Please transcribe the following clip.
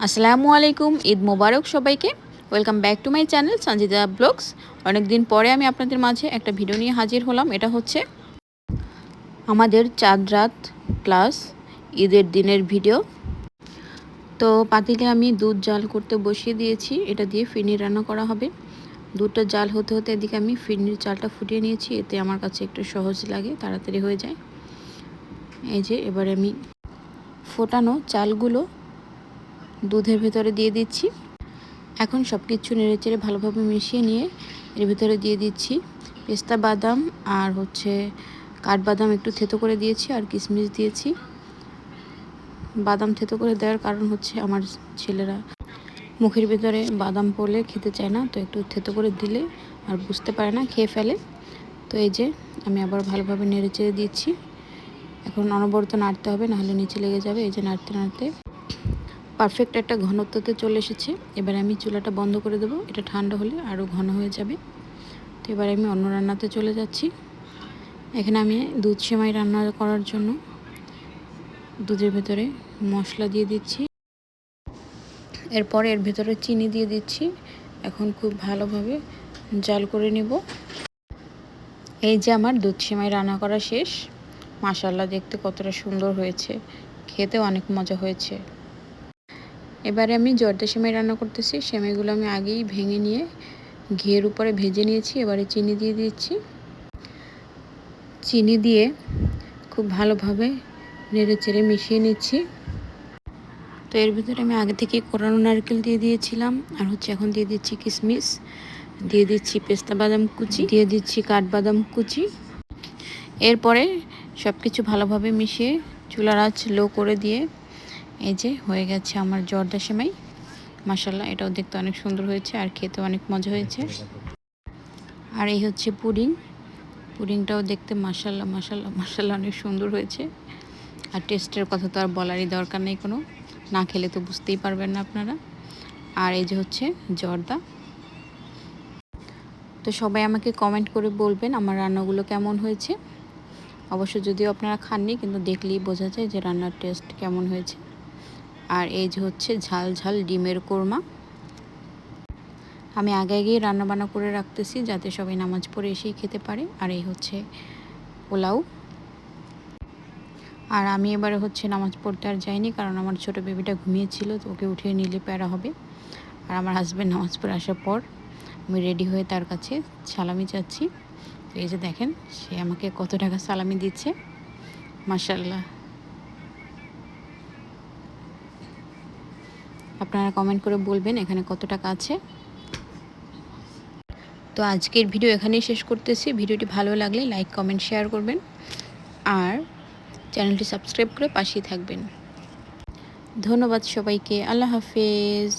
আসসালামু আলাইকুম, ঈদ মোবারক সবাইকে। Welcome back to my channel Sanjita blogs. অনেক দিন পরে আমি আপনাদের মাঝে একটা ভিডিও নিয়ে হাজির হলাম। এটা হচ্ছে আমাদের চাঁদ রাত প্লাস ঈদের দিনের ভিডিও। তো পাতিলে আমি দুধ জাল করতে বসিয়ে দিয়েছি, এটা দিয়ে ফিরনি রান্না করা হবে। দুধটা জাল হতে হতে এদিকে আমি ফিরনির চালটা ফুটিয়ে নিয়েছি, এতে আমার কাছে একটু সহজ লাগে, তাড়াতাড়ি হয়ে যায়। এই যে এবারে আমি ফোটানো চালগুলো দুধের ভেতরে দিয়ে দিচ্ছি। এখন সব কিছু নেড়েচেড়ে ভালোভাবে মিশিয়ে নিয়ে এর ভিতরে দিয়ে দিচ্ছি পেস্তা বাদাম আর কাঠবাদাম একটু থেতো করে দিয়েছি, আর কিশমিশ দিয়েছি। বাদাম থেতো করে দেওয়ার কারণ হচ্ছে আমার ছেলেরা মুখের ভিতরে বাদাম পড়লে খেতে চায় না, তো একটু থেতো করে দিলে আর বুঝতে পারে না, খেয়ে ফেলে। তো এই যে আমি আবার ভালোভাবে নেড়েচেড়ে দিচ্ছি। এখন অনবরত নাড়তে হবে, নাহলে নিচে লেগে যাবে। এই যে নাড়তে নাড়তে পারফেক্ট একটা ঘনত্বতে চলে এসেছে। এবার আমি চুলাটা বন্ধ করে দেবো, এটা ঠান্ডা হলে আরও ঘন হয়ে যাবে। তো এবার আমি অন্য রান্নাতে চলে যাচ্ছি। এখানে আমি দুধ সেমাই রান্না করার জন্য দুধের ভেতরে মশলা দিয়ে দিচ্ছি, এরপর এর ভেতরে চিনি দিয়ে দিচ্ছি। এখন খুব ভালোভাবে জাল করে নেব। এই যে আমার দুধ সেমাই রান্না করা শেষ। মাশাআল্লাহ, দেখতে কতটা সুন্দর হয়েছে, খেতেও অনেক মজা হয়েছে। এবারে আমি জর্দা সেমাই রান্না করতেছি। সেমাইগুলো আমি আগেই ভেঙে নিয়ে ঘিয়ের উপরে ভেজে নিয়েছি। এবারে চিনি দিয়ে দিচ্ছি। চিনি দিয়ে খুব ভালোভাবে নেড়ে চেড়ে মিশিয়ে নিচ্ছি। তো এর ভিতরে আমি আগে থেকে কোরানো নারকেল দিয়ে দিয়েছিলাম, আর এখন দিয়ে দিচ্ছি কিশমিশ, দিয়ে দিচ্ছি পেস্তা বাদাম কুচি, দিয়ে দিচ্ছি কাঠবাদাম কুচি। এরপরে সব কিছু ভালোভাবে মিশিয়ে চুলার আঁচ লো করে দিয়ে এই যে হয়ে গেছে আমার জর্দা সেমাই। মাশাআল্লাহ, এটাও দেখতে অনেক সুন্দর হয়েছে আর খেতে অনেক মজা হয়েছে। আর এই হচ্ছে পুডিং। পুডিংটাও দেখতে মাশাআল্লাহ মাশাআল্লাহ মাশাআল্লাহ অনেক সুন্দর হয়েছে। আর টেস্টের কথা তো আর বলারই দরকার নেই, কোনো না খেলে তো বুঝতেই পারবেন না আপনারা। আর এই যে হচ্ছে জর্দা। তো সবাই আমাকে কমেন্ট করে বলবেন আমার রান্নাগুলো কেমন হয়েছে। অবশ্য যদিও আপনারা খাননি, কিন্তু দেখলেই বোঝা যায় যে রান্নার টেস্ট কেমন হয়েছে। আর এই যে হচ্ছে ঝাল ঝাল ডিমের কোরমা। আমি আগে আগেই রান্নাবান্না করে রাখতেছি, যাতে সবাই নামাজ পড়ে এসেই খেতে পারে। আর এই হচ্ছে পোলাও। আর আমি এবারে নামাজ পড়তে আর যাইনি, কারণ আমার ছোট বেবিটা ঘুমিয়েছিল, তো ওকে উঠিয়ে নিলে প্যারা হবে। আর আমার হাজব্যান্ড নামাজ পড়ে আসার পর আমি রেডি হয়ে তার কাছে সালামি চাচ্ছি। তো এই যে দেখেন সে আমাকে কত টাকা সালামি দিচ্ছে, মাশাআল্লাহ। আপনারা কমেন্ট করে বলবেন এখানে কত টাকা আছে। তো আজকের ভিডিও এখানেই শেষ করতেছি। ভিডিওটি ভালো লাগলে লাইক কমেন্ট শেয়ার করবেন, আর চ্যানেলটি সাবস্ক্রাইব করে পাশেই থাকবেন। ধন্যবাদ সবাইকে। আল্লাহ হাফেজ।